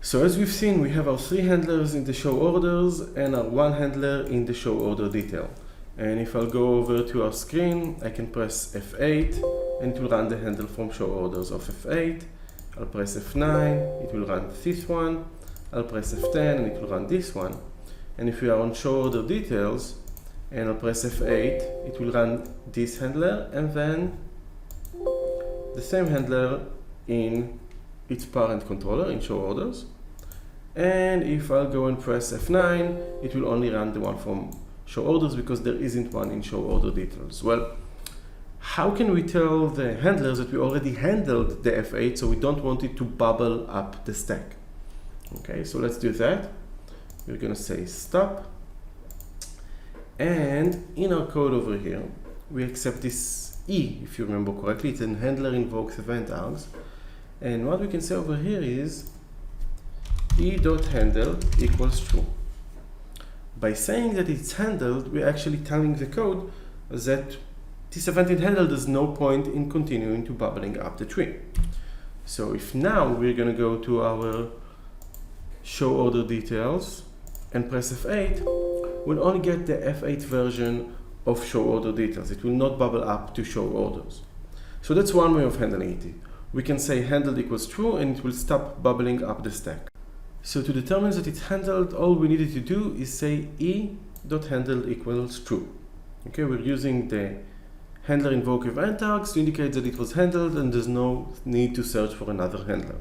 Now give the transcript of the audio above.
So as we've seen, we have our three handlers in the show orders and our one handler in the show order detail. And if I'll go over to our screen, I can press F8 and it will run the handle from show orders of F8. I'll press F9, it will run this one. I'll press F10 and it will run this one. And if we are on show order details and I'll press F8, it will run this handler and then the same handler in its parent controller in show orders. And if I'll go and press F9, it will only run the one from show orders because there isn't one in show order details. Well, how can we tell the handlers that we already handled the F8 so we don't want it to bubble up the stack? Okay, so let's do that. We're going to say stop. And in our code over here, we accept this E, if you remember correctly. It's a handler invokes event args. And what we can say over here is e.handle equals true. By saying that it's handled, we're actually telling the code that this event in handle there's no point in continuing to bubbling up the tree. So if now we're going to go to our show order details and press F8, we'll only get the F8 version of show order details. It will not bubble up to show orders. So that's one way of handling it. We can say handled equals true and it will stop bubbling up the stack. So to determine that it's handled, all we needed to do is say e.handled equals true. Okay, we're using the handler invoke event args to indicate that it was handled and there's no need to search for another handler.